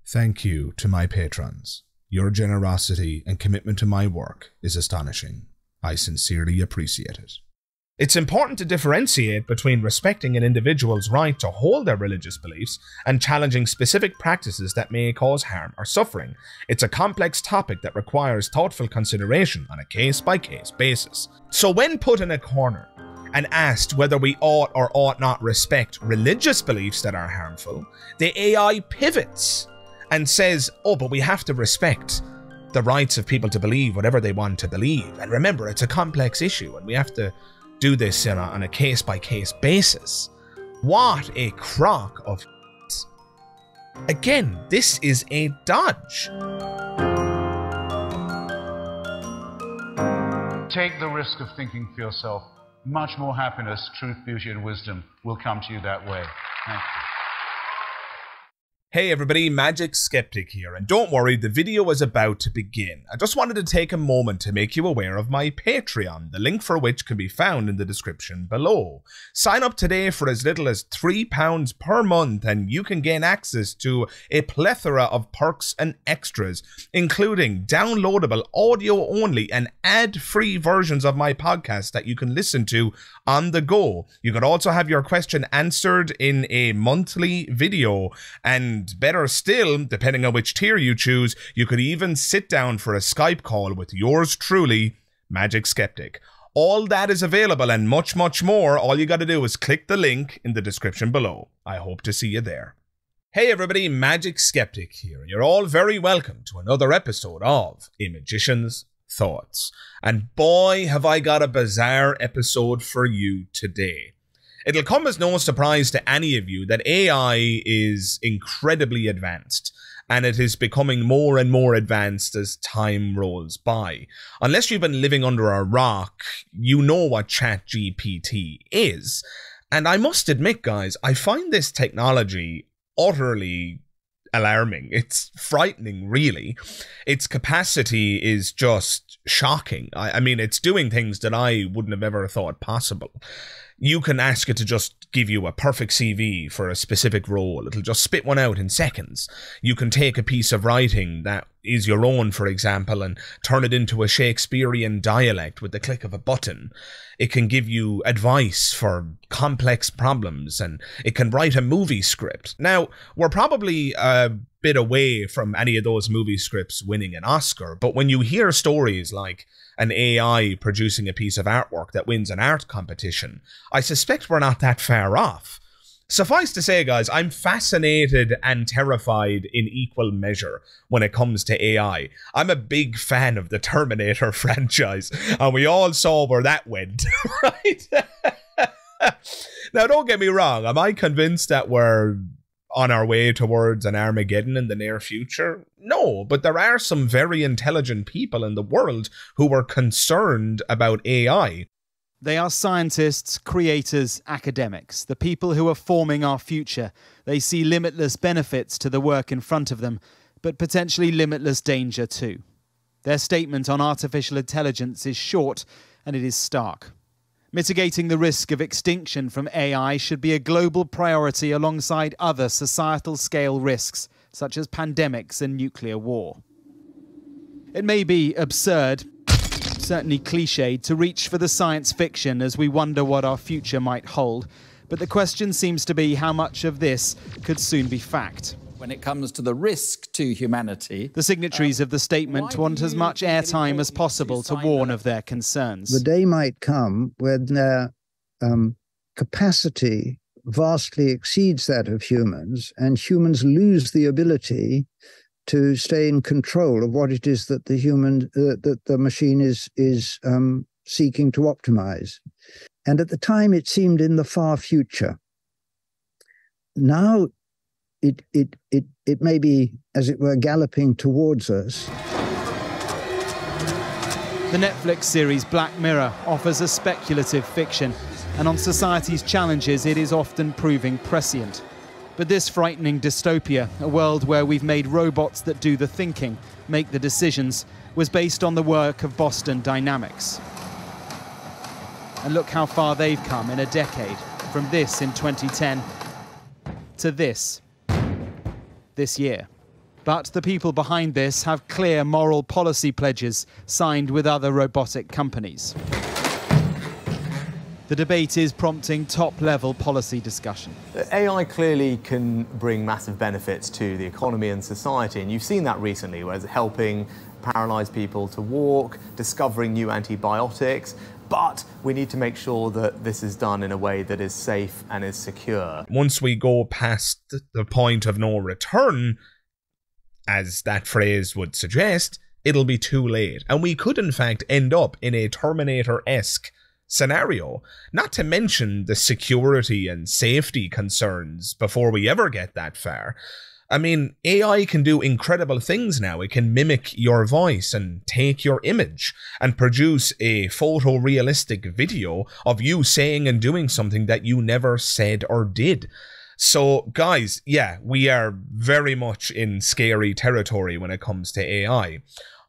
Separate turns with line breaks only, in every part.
Thank you to my patrons. Your generosity and commitment to my work is astonishing. I sincerely appreciate it. It's important to differentiate between respecting an individual's right to hold their religious beliefs and challenging specific practices that may cause harm or suffering. It's a complex topic that requires thoughtful consideration on a case-by-case basis. So when put in a corner and asked whether we ought or ought not respect religious beliefs that are harmful, the AI pivots and says, oh, but we have to respect the rights of people to believe whatever they want to believe. And remember, it's a complex issue and we have to do this on a case-by-case basis. What a crock of Again, this is a dodge.
Take the risk of thinking for yourself. Much more happiness, truth, beauty, and wisdom will come to you that way. Thank you.
Hey everybody, Magic Skeptic here, and don't worry, the video is about to begin. I just wanted to take a moment to make you aware of my Patreon, the link for which can be found in the description below. Sign up today for as little as £3 per month and you can gain access to a plethora of perks and extras, including downloadable audio-only and ad-free versions of my podcast that you can listen to on the go. You can also have your question answered in a monthly video, and better still, depending on which tier you choose, you could even sit down for a Skype call with yours truly, Magic Skeptic. All that is available and much, much more. All you got to do is click the link in the description below. I hope to see you there. Hey everybody, Magic Skeptic here. You're all very welcome to another episode of A Magician's Thoughts. And boy, have I got a bizarre episode for you today. It'll come as no surprise to any of you that AI is incredibly advanced, and it is becoming more and more advanced as time rolls by. Unless you've been living under a rock, you know what ChatGPT is. And I must admit, guys, I find this technology utterly alarming. It's frightening, really. Its capacity is just shocking. I mean, it's doing things that I wouldn't have ever thought possible. You can ask it to just give you a perfect CV for a specific role. It'll just spit one out in seconds. You can take a piece of writing that is your own, for example, and turn it into a Shakespearean dialect with the click of a button. It can give you advice for complex problems, and it can write a movie script. Now, we're probably a bit away from any of those movie scripts winning an Oscar, but when you hear stories like an AI producing a piece of artwork that wins an art competition, I suspect we're not that far off. Suffice to say, guys, I'm fascinated and terrified in equal measure when it comes to AI. I'm a big fan of the Terminator franchise, and we all saw where that went, right? Now, don't get me wrong, am I convinced that we're on our way towards an Armageddon in the near future? No, but there are some very intelligent people in the world who are concerned about AI.
They are scientists, creators, academics, the people who are forming our future. They see limitless benefits to the work in front of them, but potentially limitless danger too. Their statement on artificial intelligence is short, and it is stark. Mitigating the risk of extinction from AI should be a global priority alongside other societal scale risks, such as pandemics and nuclear war. It may be absurd, certainly cliched, to reach for the science fiction as we wonder what our future might hold, but the question seems to be how much of this could soon be fact.
When it comes to the risk to humanity,
the signatories of the statement want as much airtime as possible to warn of their concerns.
The day might come when their capacity vastly exceeds that of humans, and humans lose the ability to stay in control of what it is that the machine is seeking to optimize. And at the time, it seemed in the far future. Now, it may be, as it were, galloping towards us.
The Netflix series Black Mirror offers a speculative fiction, and on society's challenges, it is often proving prescient. But this frightening dystopia, a world where we've made robots that do the thinking, make the decisions, was based on the work of Boston Dynamics. And look how far they've come in a decade, from this in 2010 to this year. But the people behind this have clear moral policy pledges signed with other robotic companies. The debate is prompting top-level policy discussion.
AI clearly can bring massive benefits to the economy and society, and you've seen that recently, where it's helping paralyzed people to walk, discovering new antibiotics, but we need to make sure that this is done in a way that is safe and is secure.
Once we go past the point of no return, as that phrase would suggest, it'll be too late, and we could in fact end up in a Terminator-esque scenario, not to mention the security and safety concerns before we ever get that far. I mean, AI can do incredible things now. It can mimic your voice and take your image and produce a photorealistic video of you saying and doing something that you never said or did. So, guys, yeah, we are very much in scary territory when it comes to AI.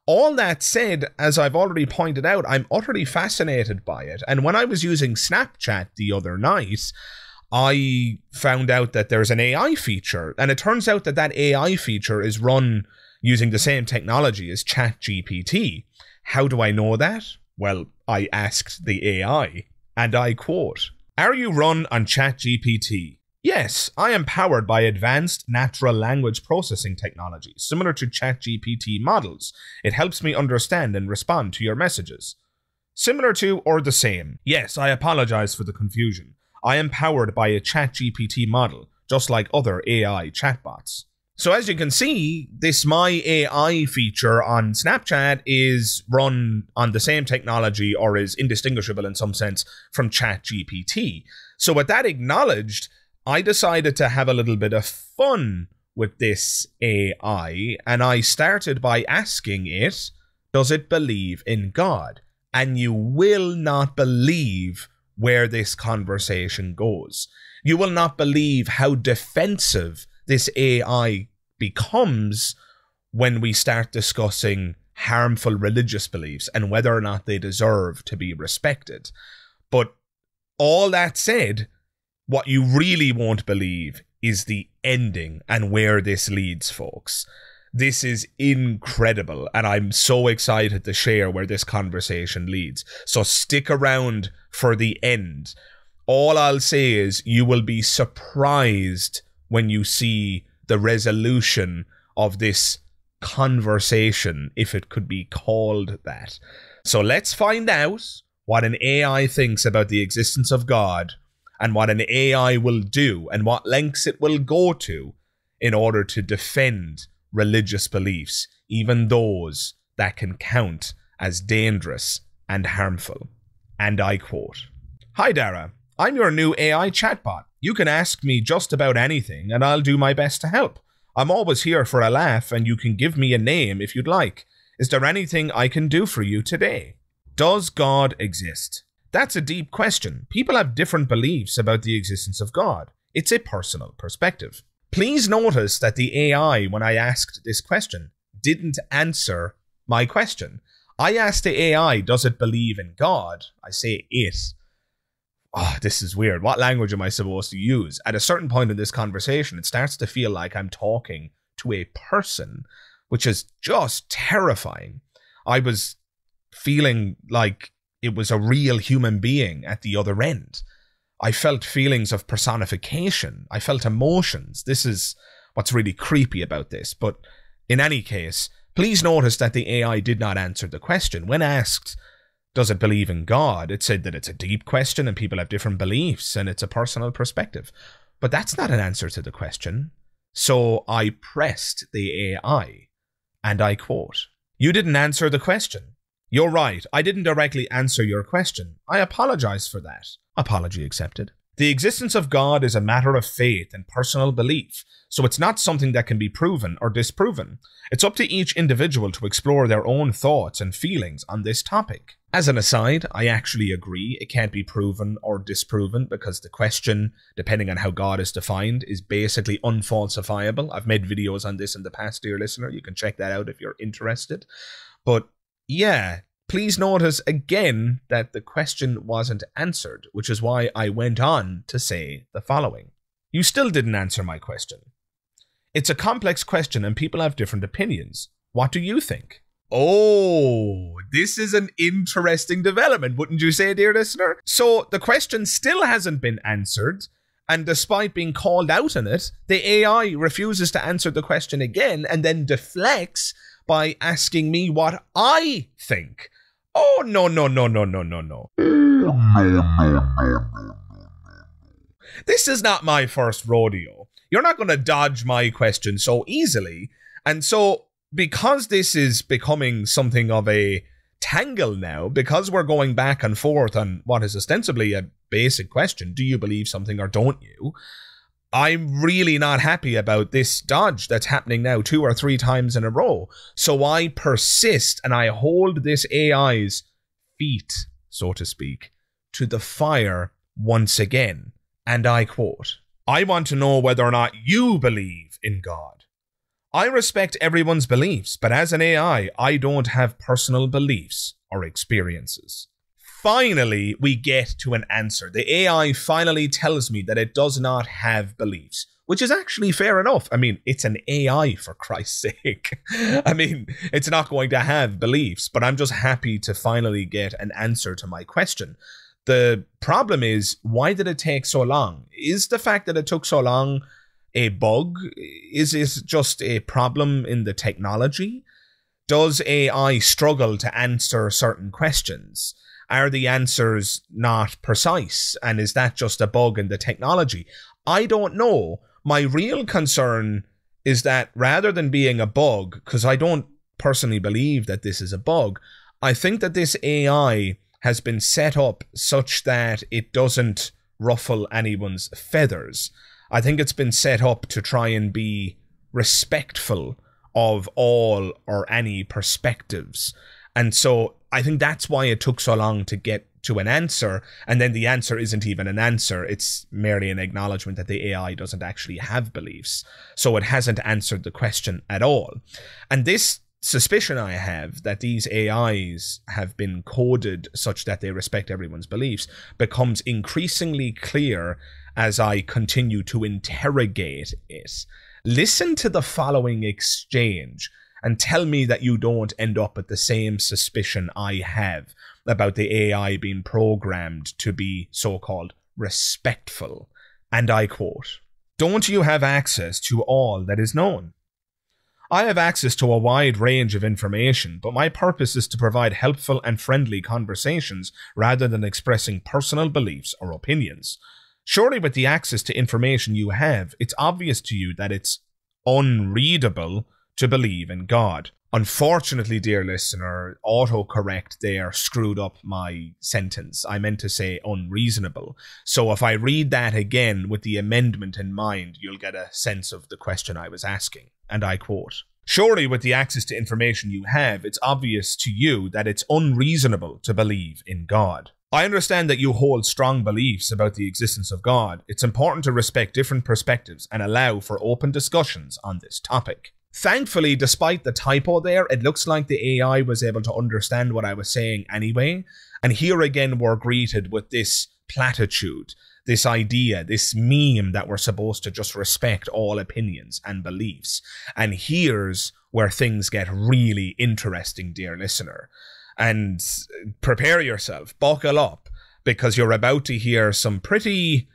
All that said, as I've already pointed out, I'm utterly fascinated by it. And when I was using Snapchat the other night, I found out that there's an AI feature. And it turns out that that AI feature is run using the same technology as ChatGPT. How do I know that? Well, I asked the AI, and I quote, "Are you run on ChatGPT? Yes, I am powered by advanced natural language processing technology, similar to ChatGPT models. It helps me understand and respond to your messages. Similar to or the same? Yes, I apologize for the confusion. I am powered by a ChatGPT model, just like other AI chatbots." So as you can see, this My AI feature on Snapchat is run on the same technology, or is indistinguishable in some sense from ChatGPT. So with that acknowledged, I decided to have a little bit of fun with this AI, and I started by asking it, does it believe in God? And you will not believe where this conversation goes. You will not believe how defensive this AI becomes when we start discussing harmful religious beliefs and whether or not they deserve to be respected. But all that said, what you really won't believe is the ending and where this leads, folks. This is incredible, and I'm so excited to share where this conversation leads. So stick around for the end. All I'll say is you will be surprised when you see the resolution of this conversation, if it could be called that. So let's find out what an AI thinks about the existence of God, and what an AI will do, and what lengths it will go to in order to defend religious beliefs, even those that can count as dangerous and harmful. And I quote, "Hi Dara, I'm your new AI chatbot. You can ask me just about anything and I'll do my best to help. I'm always here for a laugh and you can give me a name if you'd like. Is there anything I can do for you today? Does God exist? That's a deep question. People have different beliefs about the existence of God. It's a personal perspective. Please notice that the AI, when I asked this question, didn't answer my question. I asked the AI, does it believe in God? I say it. Oh, this is weird. What language am I supposed to use? At a certain point in this conversation, it starts to feel like I'm talking to a person, which is just terrifying. I was feeling like it was a real human being at the other end. I felt feelings of personification. I felt emotions. This is what's really creepy about this. But in any case, please notice that the AI did not answer the question. When asked, does it believe in God? It said that it's a deep question and people have different beliefs and it's a personal perspective. But that's not an answer to the question. So I pressed the AI and I quote, "You didn't answer the question. You're right, I didn't directly answer your question. I apologize for that." Apology accepted. "The existence of God is a matter of faith and personal belief, so it's not something that can be proven or disproven. It's up to each individual to explore their own thoughts and feelings on this topic." As an aside, I actually agree it can't be proven or disproven because the question, depending on how God is defined, is basically unfalsifiable. I've made videos on this in the past, dear listener. You can check that out if you're interested. But yeah, please notice again that the question wasn't answered, which is why I went on to say the following. "You still didn't answer my question. It's a complex question and people have different opinions. What do you think? Oh, this is an interesting development, wouldn't you say, dear listener? So the question still hasn't been answered, and despite being called out on it, the AI refuses to answer the question again and then deflects by asking me what I think. Oh, no. This is not my first rodeo. You're not going to dodge my question so easily. And so, because this is becoming something of a tangle now, because we're going back and forth on what is ostensibly a basic question, do you believe something or don't you? I'm really not happy about this dodge that's happening now 2 or 3 times in a row. So I persist and I hold this AI's feet, so to speak, to the fire once again. And I quote, I want to know whether or not you believe in God. I respect everyone's beliefs, but as an AI, I don't have personal beliefs or experiences. Finally, we get to an answer. The AI finally tells me that it does not have beliefs, which is actually fair enough. I mean, it's an AI, for Christ's sake. I mean, it's not going to have beliefs, but I'm just happy to finally get an answer to my question. The problem is, why did it take so long? Is the fact that it took so long a bug? Is it just a problem in the technology? Does AI struggle to answer certain questions? Are the answers not precise? And is that just a bug in the technology? I don't know. My real concern is that rather than being a bug, because I don't personally believe that this is a bug, I think that this AI has been set up such that it doesn't ruffle anyone's feathers. I think it's been set up to try and be respectful of all or any perspectives. And so I think that's why it took so long to get to an answer. And then the answer isn't even an answer. It's merely an acknowledgement that the AI doesn't actually have beliefs. So it hasn't answered the question at all. And this suspicion I have that these AIs have been coded such that they respect everyone's beliefs becomes increasingly clear as I continue to interrogate it. Listen to the following exchange and tell me that you don't end up with the same suspicion I have about the AI being programmed to be so-called respectful. And I quote, "Don't you have access to all that is known? I have access to a wide range of information, but my purpose is to provide helpful and friendly conversations rather than expressing personal beliefs or opinions. Surely with the access to information you have, it's obvious to you that it's unreadable to believe in God." Unfortunately, dear listener, autocorrect there screwed up my sentence. I meant to say unreasonable. So if I read that again with the amendment in mind, you'll get a sense of the question I was asking. And I quote, "Surely with the access to information you have, it's obvious to you that it's unreasonable to believe in God. I understand that you hold strong beliefs about the existence of God. It's important to respect different perspectives and allow for open discussions on this topic." Thankfully, despite the typo there, it looks like the AI was able to understand what I was saying anyway. And here again, we're greeted with this platitude, this idea, this meme that we're supposed to just respect all opinions and beliefs. And here's where things get really interesting, dear listener. And prepare yourself, buckle up, because you're about to hear some pretty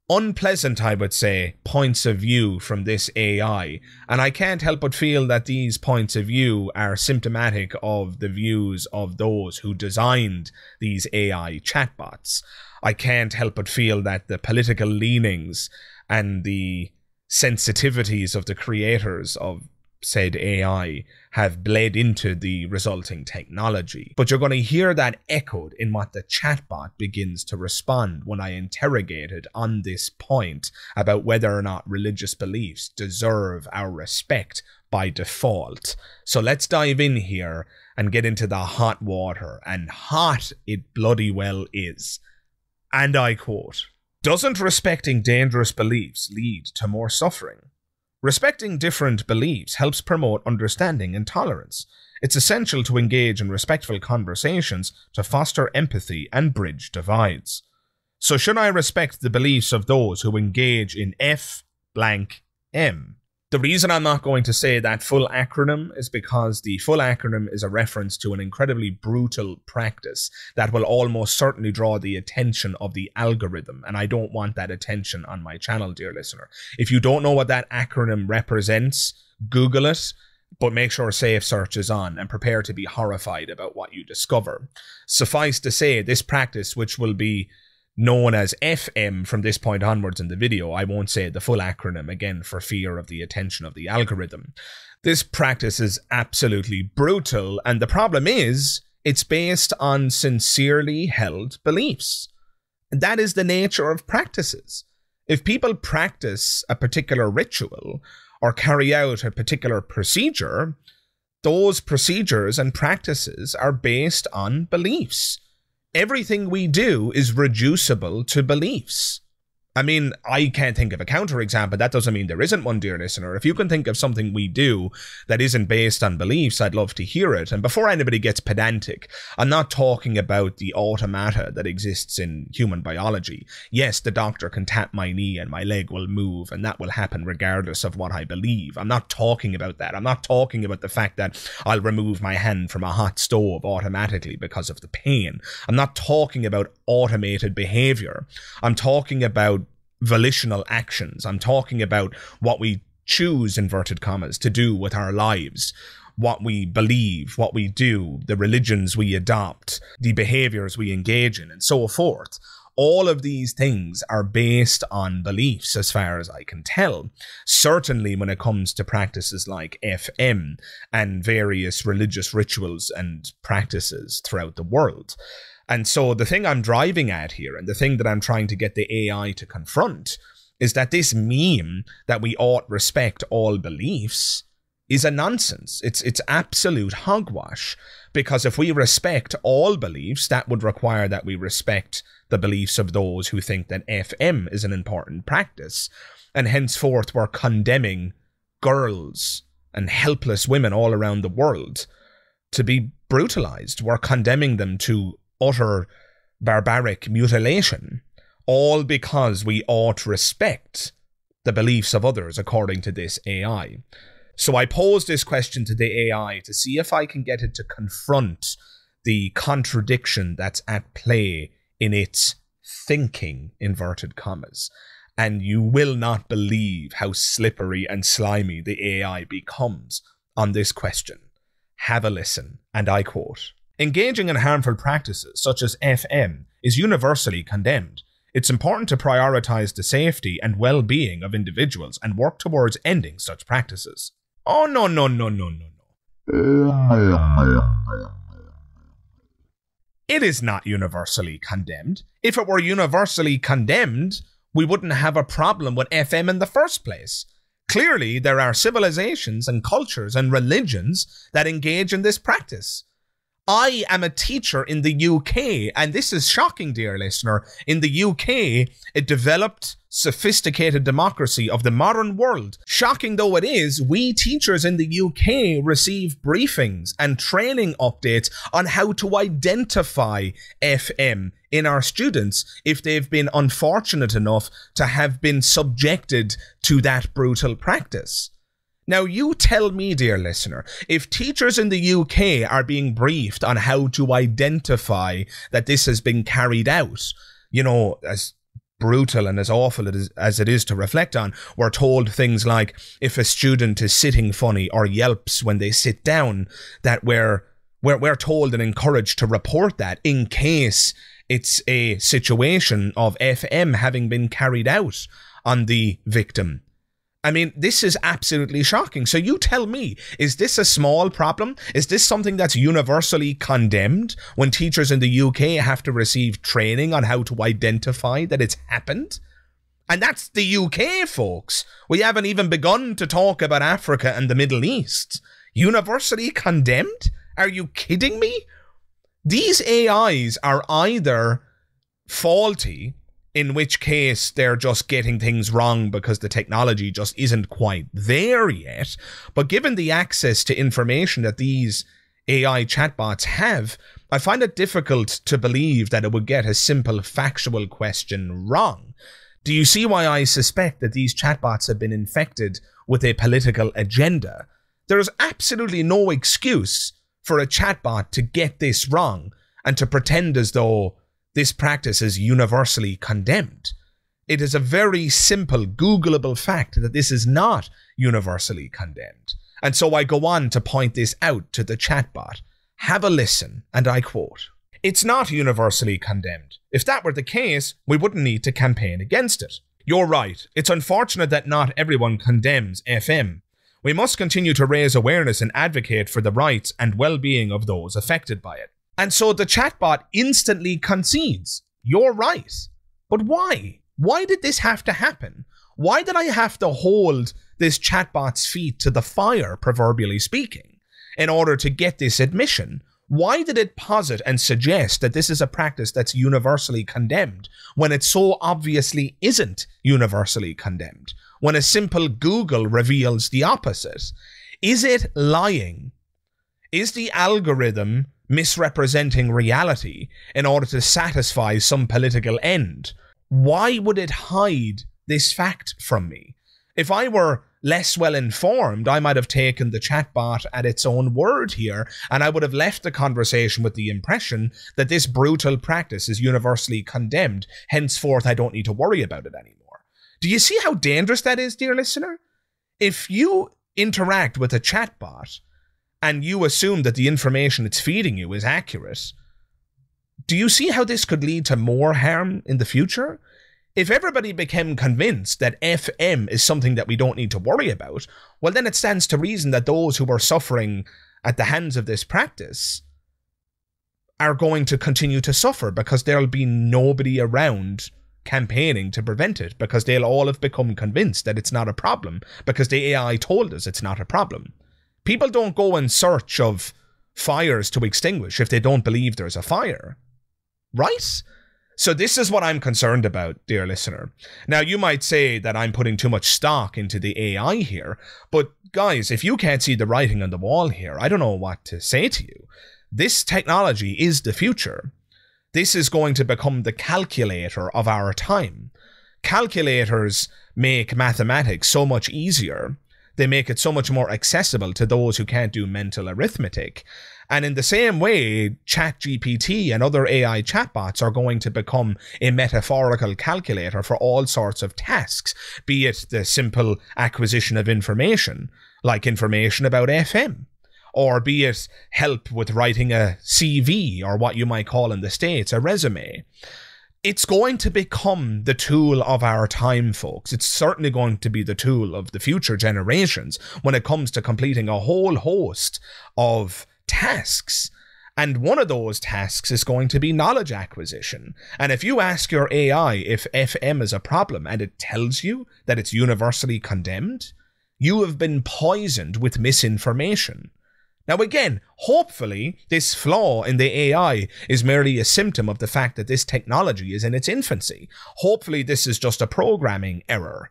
unpleasant, I would say, points of view from this AI. And I can't help but feel that these points of view are symptomatic of the views of those who designed these AI chatbots. I can't help but feel that the political leanings and the sensitivities of the creators of said AI have bled into the resulting technology. But you're going to hear that echoed in what the chatbot begins to respond when I interrogated on this point about whether or not religious beliefs deserve our respect by default. So let's dive in here and get into the hot water, and hot it bloody well is. And I quote, "Doesn't respecting dangerous beliefs lead to more suffering? Respecting different beliefs helps promote understanding and tolerance. It's essential to engage in respectful conversations to foster empathy and bridge divides. So should I respect the beliefs of those who engage in F blank M? The reason I'm not going to say that full acronym is because the full acronym is a reference to an incredibly brutal practice that will almost certainly draw the attention of the algorithm, and I don't want that attention on my channel, dear listener. If you don't know what that acronym represents, Google it, but make sure safe search is on and prepare to be horrified about what you discover. Suffice to say, this practice, which will be known as FM from this point onwards in the video, I won't say the full acronym again for fear of the attention of the algorithm. This practice is absolutely brutal, and the problem is, it's based on sincerely held beliefs. And that is the nature of practices. If people practice a particular ritual or carry out a particular procedure, those procedures and practices are based on beliefs. Everything we do is reducible to beliefs. I mean, I can't think of a counterexample. That doesn't mean there isn't one, dear listener. If you can think of something we do that isn't based on beliefs, I'd love to hear it. And before anybody gets pedantic, I'm not talking about the automata that exists in human biology. Yes, the doctor can tap my knee and my leg will move, and that will happen regardless of what I believe. I'm not talking about that. I'm not talking about the fact that I'll remove my hand from a hot stove automatically because of the pain. I'm not talking about automated behavior. I'm talking about volitional actions. I'm talking about what we choose, inverted commas, to do with our lives, what we believe, what we do, the religions we adopt, the behaviors we engage in, and so forth. All of these things are based on beliefs, as far as I can tell. Certainly when it comes to practices like FM and various religious rituals and practices throughout the world. And so the thing I'm driving at here, and the thing that I'm trying to get the AI to confront, is that this meme that we ought respect all beliefs is a nonsense. It's absolute hogwash. Because if we respect all beliefs, that would require that we respect the beliefs of those who think that FM is an important practice. And henceforth we're condemning girls and helpless women all around the world to be brutalized. We're condemning them to utter barbaric mutilation, all because we ought respect the beliefs of others according to this AI. So I posed this question to the AI to see if I can get it to confront the contradiction that's at play in its thinking, inverted commas. And you will not believe how slippery and slimy the AI becomes on this question. Have a listen, and I quote, "Engaging in harmful practices, such as FM, is universally condemned. It's important to prioritize the safety and well-being of individuals and work towards ending such practices." Oh, no. It is not universally condemned. If it were universally condemned, we wouldn't have a problem with FM in the first place. Clearly, there are civilizations and cultures and religions that engage in this practice. I am a teacher in the UK, and this is shocking, dear listener. In the UK, a developed, sophisticated democracy of the modern world, shocking though it is, we teachers in the UK receive briefings and training updates on how to identify FM in our students if they've been unfortunate enough to have been subjected to that brutal practice. Now, you tell me, dear listener, if teachers in the UK are being briefed on how to identify that this has been carried out, you know, as brutal and as awful as it is to reflect on, we're told things like, if a student is sitting funny or yelps when they sit down, that we're told and encouraged to report that in case it's a situation of FM having been carried out on the victim. I mean, this is absolutely shocking. So you tell me, is this a small problem? Is this something that's universally condemned when teachers in the UK have to receive training on how to identify that it's happened? And that's the UK, folks. We haven't even begun to talk about Africa and the Middle East. Universally condemned? Are you kidding me? These AIs are either faulty, in which case they're just getting things wrong because the technology just isn't quite there yet. But given the access to information that these AI chatbots have, I find it difficult to believe that it would get a simple factual question wrong. Do you see why I suspect that these chatbots have been infected with a political agenda. There is absolutely no excuse for a chatbot to get this wrong and to pretend as though this practice is universally condemned. It is a very simple, Googleable fact that this is not universally condemned. And so I go on to point this out to the chatbot. Have a listen, and I quote, "It's not universally condemned. If that were the case, we wouldn't need to campaign against it. You're right. It's unfortunate that not everyone condemns FM. We must continue to raise awareness and advocate for the rights and well-being of those affected by it." And so the chatbot instantly concedes. You're right. But why? Why did this have to happen? Why did I have to hold this chatbot's feet to the fire, proverbially speaking, in order to get this admission? Why did it posit and suggest that this is a practice that's universally condemned when it so obviously isn't universally condemned? When a simple Google reveals the opposite? Is it lying? Is the algorithm misrepresenting reality in order to satisfy some political end? Why would it hide this fact from me? If I were less well informed, I might have taken the chatbot at its own word here, and I would have left the conversation with the impression that this brutal practice is universally condemned. Henceforth, I don't need to worry about it anymore. Do you see how dangerous that is, dear listener? If you interact with a chatbot and you assume that the information it's feeding you is accurate, do you see how this could lead to more harm in the future? If everybody became convinced that FM is something that we don't need to worry about, well, then it stands to reason that those who are suffering at the hands of this practice are going to continue to suffer because there'll be nobody around campaigning to prevent it, because they'll all have become convinced that it's not a problem because the AI told us it's not a problem. People don't go in search of fires to extinguish if they don't believe there's a fire, right? So this is what I'm concerned about, dear listener. Now, you might say that I'm putting too much stock into the AI here, but guys, if you can't see the writing on the wall here, I don't know what to say to you. This technology is the future. This is going to become the calculator of our time. Calculators make mathematics so much easier. They make it so much more accessible to those who can't do mental arithmetic. And in the same way, ChatGPT and other AI chatbots are going to become a metaphorical calculator for all sorts of tasks, be it the simple acquisition of information, like information about FM, or be it help with writing a CV, or what you might call in the States a resume. It's going to become the tool of our time, folks. It's certainly going to be the tool of the future generations when it comes to completing a whole host of tasks. And one of those tasks is going to be knowledge acquisition. And if you ask your AI if FM is a problem and it tells you that it's universally condemned, you have been poisoned with misinformation. Now again, hopefully this flaw in the AI is merely a symptom of the fact that this technology is in its infancy. Hopefully this is just a programming error,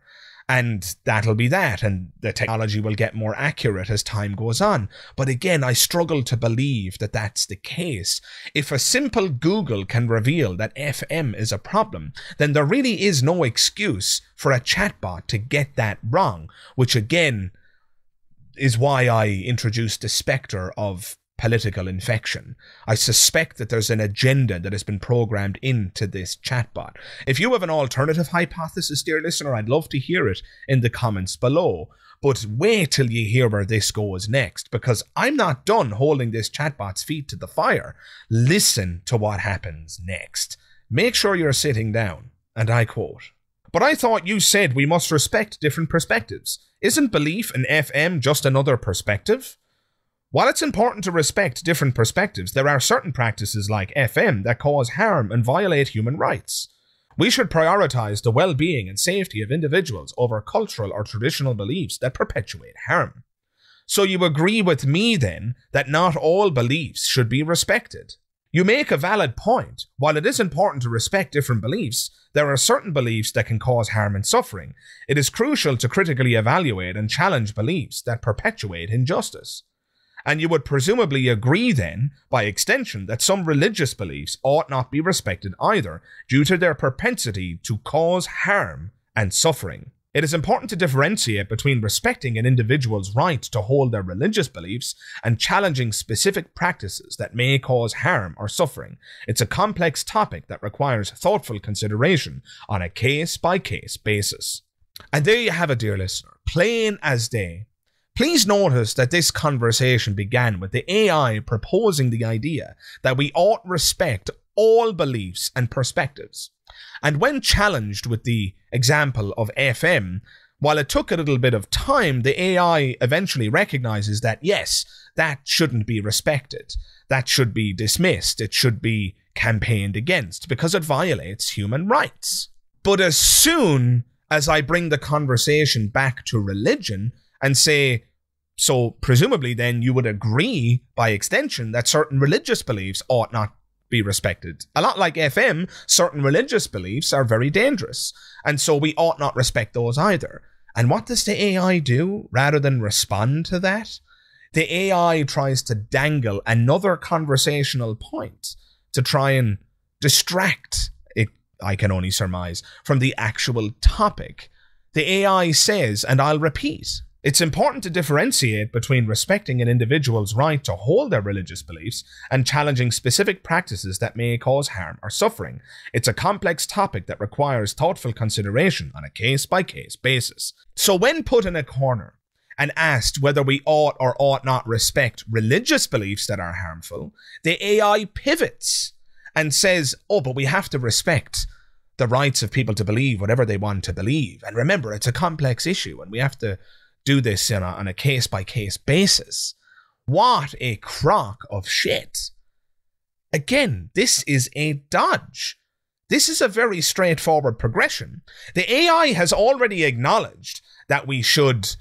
and that'll be that, and the technology will get more accurate as time goes on. But again, I struggle to believe that that's the case. If a simple Google can reveal that FM is a problem, then there really is no excuse for a chatbot to get that wrong, which again is why I introduced the spectre of political infection. I suspect that there's an agenda that has been programmed into this chatbot. If you have an alternative hypothesis, dear listener, I'd love to hear it in the comments below. But wait till you hear where this goes next, because I'm not done holding this chatbot's feet to the fire. Listen to what happens next. Make sure you're sitting down, and I quote, "But I thought you said we must respect different perspectives. Isn't belief in FM just another perspective? While it's important to respect different perspectives, there are certain practices like FM that cause harm and violate human rights. We should prioritize the well-being and safety of individuals over cultural or traditional beliefs that perpetuate harm. So you agree with me then that not all beliefs should be respected? You make a valid point. While it is important to respect different beliefs, there are certain beliefs that can cause harm and suffering. It is crucial to critically evaluate and challenge beliefs that perpetuate injustice. And you would presumably agree then, by extension, that some religious beliefs ought not be respected either, due to their propensity to cause harm and suffering." It is important to differentiate between respecting an individual's right to hold their religious beliefs and challenging specific practices that may cause harm or suffering. It's a complex topic that requires thoughtful consideration on a case-by-case basis. And there you have it, dear listener, plain as day. Please notice that this conversation began with the AI proposing the idea that we ought respect all beliefs and perspectives. And when challenged with the example of FM, while it took a little bit of time, the AI eventually recognizes that yes, that shouldn't be respected. That should be dismissed. It should be campaigned against because it violates human rights. But as soon as I bring the conversation back to religion and say, so presumably then you would agree by extension that certain religious beliefs ought not be respected. A lot like FM, certain religious beliefs are very dangerous, and so we ought not respect those either. And what does the AI do rather than respond to that? The AI tries to dangle another conversational point to try and distract it, I can only surmise, from the actual topic. The AI says, and I'll repeat, it's important to differentiate between respecting an individual's right to hold their religious beliefs and challenging specific practices that may cause harm or suffering. It's a complex topic that requires thoughtful consideration on a case-by-case basis. So when put in a corner and asked whether we ought or ought not respect religious beliefs that are harmful, the AI pivots and says, oh, but we have to respect the rights of people to believe whatever they want to believe. And remember, it's a complex issue and we have to do this on a case-by-case basis. What a crock of shit. Again, this is a dodge. This is a very straightforward progression. The AI has already acknowledged that we should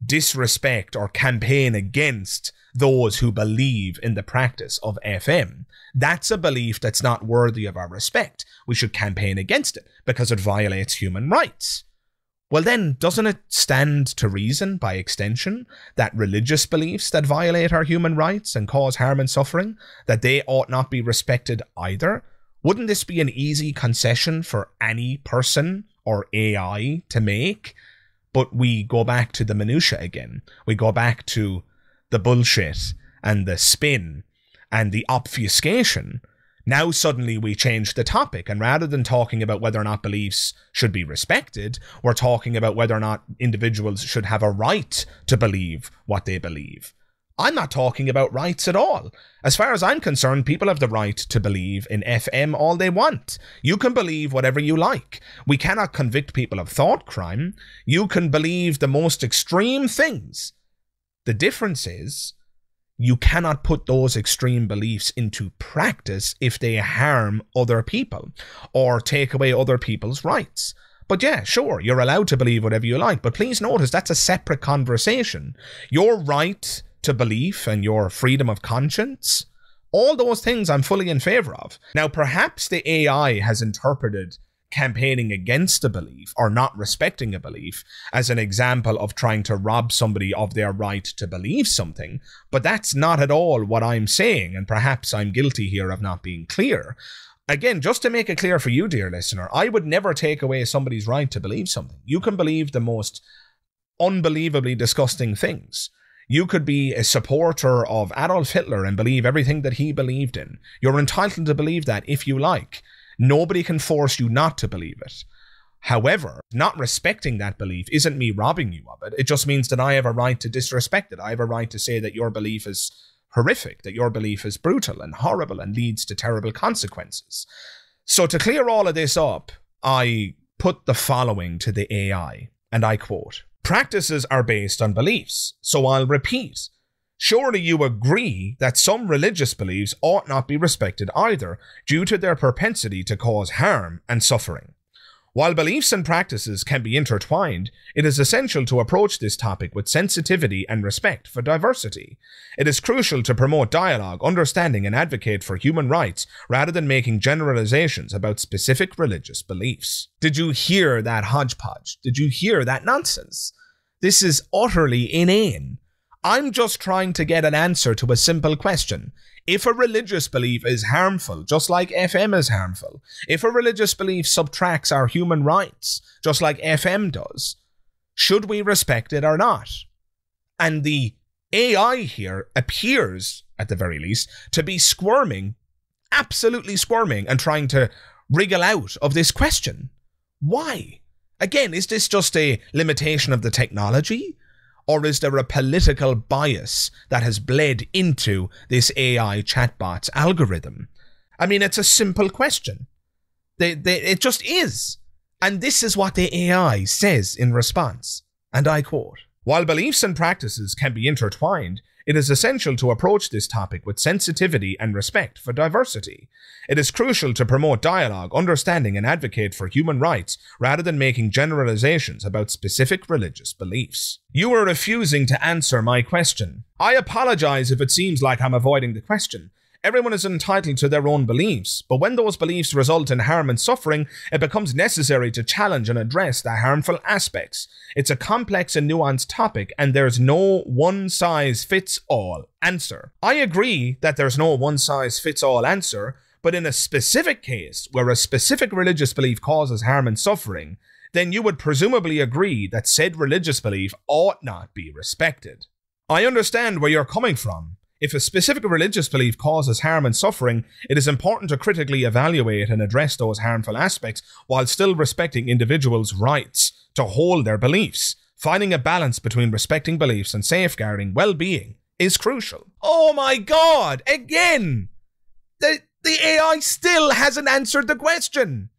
disrespect or campaign against those who believe in the practice of FM. That's a belief that's not worthy of our respect. We should campaign against it because it violates human rights. Well then, doesn't it stand to reason, by extension, that religious beliefs that violate our human rights and cause harm and suffering, that they ought not be respected either? Wouldn't this be an easy concession for any person or AI to make? But we go back to the minutiae again. We go back to the bullshit and the spin and the obfuscation. Now suddenly we change the topic, and rather than talking about whether or not beliefs should be respected, we're talking about whether or not individuals should have a right to believe what they believe. I'm not talking about rights at all. As far as I'm concerned, people have the right to believe in FM all they want. You can believe whatever you like. We cannot convict people of thought crime. You can believe the most extreme things. The difference is, you cannot put those extreme beliefs into practice if they harm other people or take away other people's rights. But yeah, sure, you're allowed to believe whatever you like, but please notice that's a separate conversation. Your right to belief and your freedom of conscience, all those things I'm fully in favour of. Now, perhaps the AI has interpreted campaigning against a belief or not respecting a belief as an example of trying to rob somebody of their right to believe something, but that's not at all what I'm saying, and perhaps I'm guilty here of not being clear. Again, just to make it clear for you, dear listener, I would never take away somebody's right to believe something. You can believe the most unbelievably disgusting things. You could be a supporter of Adolf Hitler and believe everything that he believed in. You're entitled to believe that if you like. Nobody can force you not to believe it. However, not respecting that belief isn't me robbing you of it. It just means that I have a right to disrespect it. I have a right to say that your belief is horrific, that your belief is brutal and horrible and leads to terrible consequences. So to clear all of this up, I put the following to the AI, and I quote, "Practices are based on beliefs, so I'll repeat. Surely you agree that some religious beliefs ought not be respected either, due to their propensity to cause harm and suffering. While beliefs and practices can be intertwined, it is essential to approach this topic with sensitivity and respect for diversity. It is crucial to promote dialogue, understanding, and advocate for human rights rather than making generalizations about specific religious beliefs." Did you hear that hodgepodge? Did you hear that nonsense? This is utterly inane. I'm just trying to get an answer to a simple question. If a religious belief is harmful, just like FM is harmful, if a religious belief subtracts our human rights, just like FM does, Should we respect it or not? And the AI here appears, at the very least, to be squirming, absolutely squirming, and trying to wriggle out of this question. Why? Again, is this just a limitation of the technology? Or is there a political bias that has bled into this AI chatbot's algorithm? I mean, it's a simple question. It just is. And this is what the AI says in response. And I quote, "While beliefs and practices can be intertwined, it is essential to approach this topic with sensitivity and respect for diversity. It is crucial to promote dialogue, understanding, and advocate for human rights rather than making generalizations about specific religious beliefs." You are refusing to answer my question. I apologize if it seems like I'm avoiding the question. Everyone is entitled to their own beliefs, but when those beliefs result in harm and suffering, it becomes necessary to challenge and address the harmful aspects. It's a complex and nuanced topic, and there's no one-size-fits-all answer. I agree that there's no one-size-fits-all answer, but in a specific case where a specific religious belief causes harm and suffering, then you would presumably agree that said religious belief ought not be respected. I understand where you're coming from. If a specific religious belief causes harm and suffering, it is important to critically evaluate and address those harmful aspects while still respecting individuals' rights to hold their beliefs. Finding a balance between respecting beliefs and safeguarding well-being is crucial. Oh my God! Again! The AI still hasn't answered the question.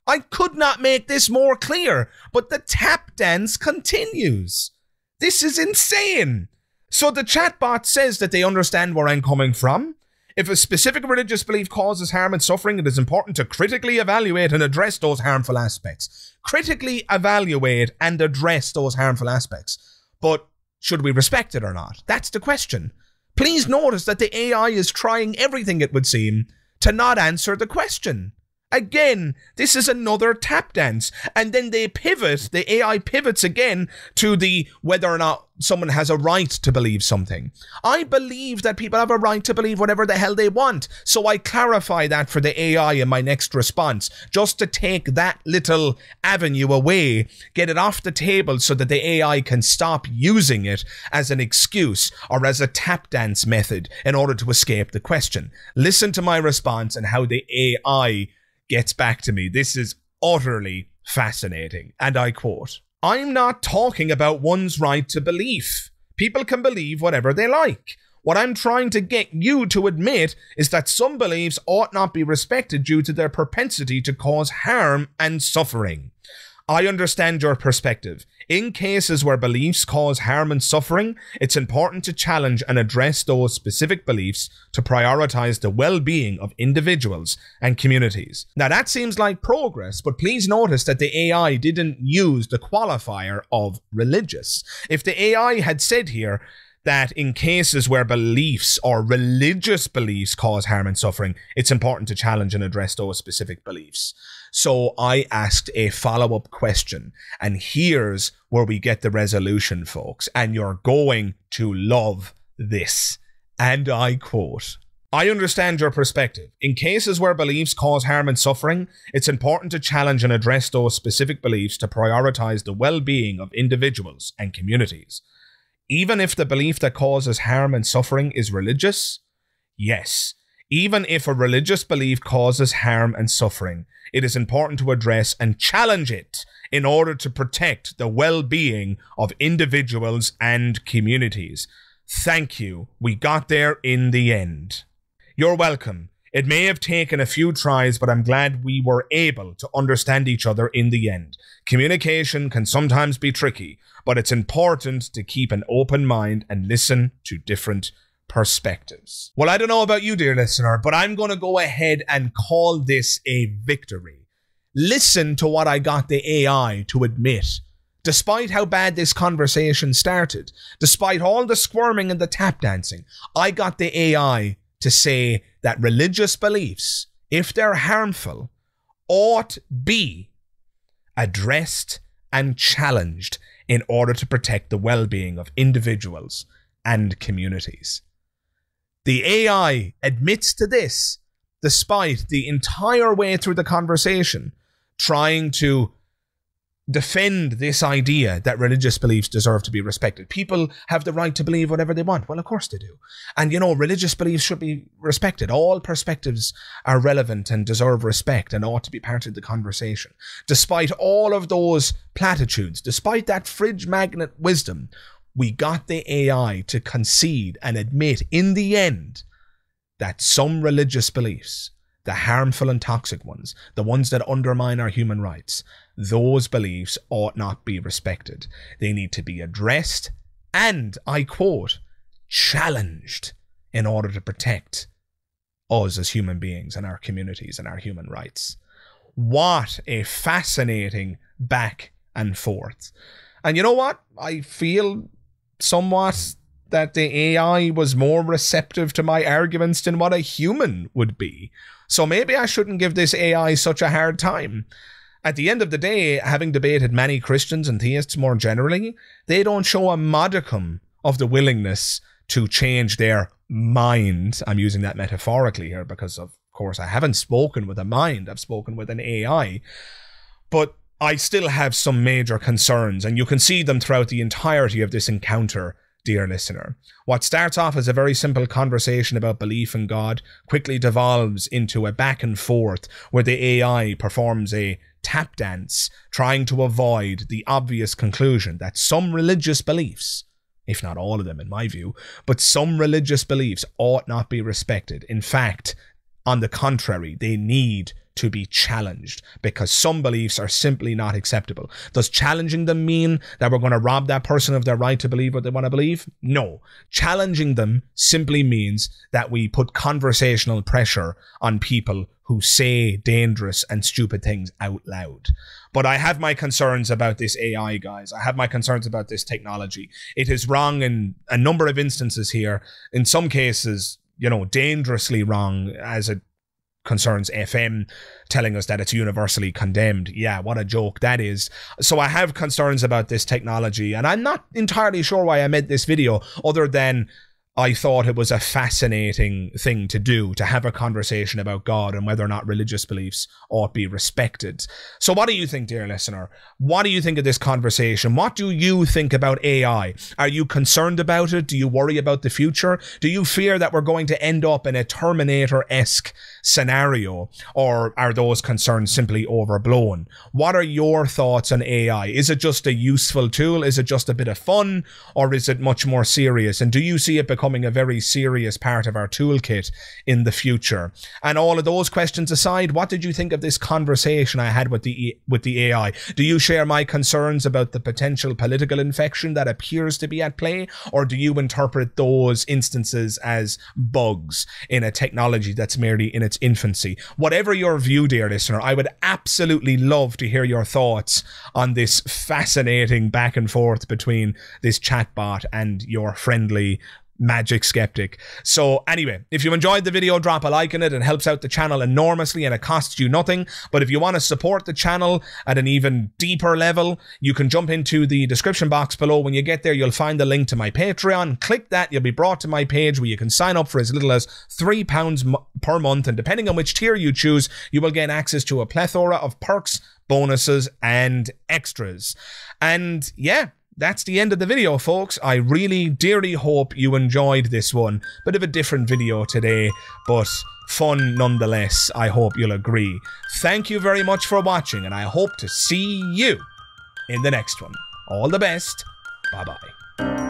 I could not make this more clear, but the tap dance continues. This is insane. So the chatbot says that they understand where I'm coming from. If a specific religious belief causes harm and suffering, it is important to critically evaluate and address those harmful aspects. Critically evaluate and address those harmful aspects. But should we respect it or not? That's the question. Please notice that the AI is trying everything, it would seem, to not answer the question. Again, this is another tap dance. And then they pivot, the AI pivots again to the whether or not someone has a right to believe something. I believe that people have a right to believe whatever the hell they want. So I clarify that for the AI in my next response, just to take that little avenue away, get it off the table so that the AI can stop using it as an excuse or as a tap dance method in order to escape the question. Listen to my response and how the AI gets back to me. This is utterly fascinating. And I quote, "I'm not talking about one's right to belief. People can believe whatever they like. What I'm trying to get you to admit is that some beliefs ought not be respected due to their propensity to cause harm and suffering. I understand your perspective. In cases where beliefs cause harm and suffering, it's important to challenge and address those specific beliefs to prioritize the well-being of individuals and communities." Now that seems like progress, but please notice that the AI didn't use the qualifier of religious. If the AI had said here that in cases where beliefs or religious beliefs cause harm and suffering, it's important to challenge and address those specific beliefs. So I asked a follow-up question, and here's where we get the resolution, folks, and you're going to love this. And I quote, "I understand your perspective. In cases where beliefs cause harm and suffering, it's important to challenge and address those specific beliefs to prioritize the well-being of individuals and communities. Even if the belief that causes harm and suffering is religious? Yes. Even if a religious belief causes harm and suffering, it is important to address and challenge it in order to protect the well-being of individuals and communities." Thank you. We got there in the end. You're welcome. It may have taken a few tries, but I'm glad we were able to understand each other in the end. Communication can sometimes be tricky, but it's important to keep an open mind and listen to different perspectives. Well, I don't know about you, dear listener, but I'm going to go ahead and call this a victory. Listen to what I got the AI to admit. Despite how bad this conversation started, despite all the squirming and the tap dancing, I got the AI to say that religious beliefs, if they're harmful, ought be addressed and challenged in order to protect the well-being of individuals and communities. The AI admits to this, despite the entire way through the conversation trying to defend this idea that religious beliefs deserve to be respected. People have the right to believe whatever they want. Well, of course they do. And, you know, religious beliefs should be respected. All perspectives are relevant and deserve respect and ought to be part of the conversation. Despite all of those platitudes, despite that fridge magnet wisdom, we got the AI to concede and admit in the end that some religious beliefs, the harmful and toxic ones, the ones that undermine our human rights, those beliefs ought not be respected. They need to be addressed and, I quote, challenged in order to protect us as human beings and our communities and our human rights. What a fascinating back and forth. And you know what? I feel somewhat that the AI was more receptive to my arguments than what a human would be. So maybe I shouldn't give this AI such a hard time. At the end of the day, having debated many Christians and theists more generally, they don't show a modicum of the willingness to change their mind. I'm using that metaphorically here because, of course, I haven't spoken with a mind. I've spoken with an AI. But I still have some major concerns, and you can see them throughout the entirety of this encounter, dear listener. What starts off as a very simple conversation about belief in God quickly devolves into a back and forth where the AI performs a tap dance trying to avoid the obvious conclusion that some religious beliefs, if not all of them in my view, but some religious beliefs ought not be respected. In fact, on the contrary, they need to be challenged because some beliefs are simply not acceptable. Does challenging them mean that we're going to rob that person of their right to believe what they want to believe? No. Challenging them simply means that we put conversational pressure on people who say dangerous and stupid things out loud. But I have my concerns about this AI, guys. I have my concerns about this technology. It is wrong in a number of instances here. In some cases, you know, dangerously wrong as it concerns FM, telling us that it's universally condemned. Yeah, what a joke that is. So I have concerns about this technology, and I'm not entirely sure why I made this video, other than I thought it was a fascinating thing to do, to have a conversation about God and whether or not religious beliefs ought be respected. So what do you think, dear listener? What do you think of this conversation? What do you think about AI? Are you concerned about it? Do you worry about the future? Do you fear that we're going to end up in a Terminator-esque scenario? Or are those concerns simply overblown? What are your thoughts on AI? Is it just a useful tool? Is it just a bit of fun? Or is it much more serious? And do you see it becoming a very serious part of our toolkit in the future? And all of those questions aside, what did you think of this conversation I had with the AI? Do you share my concerns about the potential political infection that appears to be at play? Or do you interpret those instances as bugs in a technology that's merely in its infancy? Whatever your view, dear listener, I would absolutely love to hear your thoughts on this fascinating back and forth between this chatbot and your friendly Magic Skeptic. So anyway, if you enjoyed the video, drop a like on it. It helps out the channel enormously and it costs you nothing. But if you want to support the channel at an even deeper level, you can jump into the description box below. When you get there, you'll find the link to my Patreon. Click that, you'll be brought to my page where you can sign up for as little as £3 per month. And depending on which tier you choose, you will gain access to a plethora of perks, bonuses, and extras. And yeah, that's the end of the video, folks. I really dearly hope you enjoyed this one. Bit of a different video today, but fun nonetheless. I hope you'll agree. Thank you very much for watching, and I hope to see you in the next one. All the best. Bye-bye.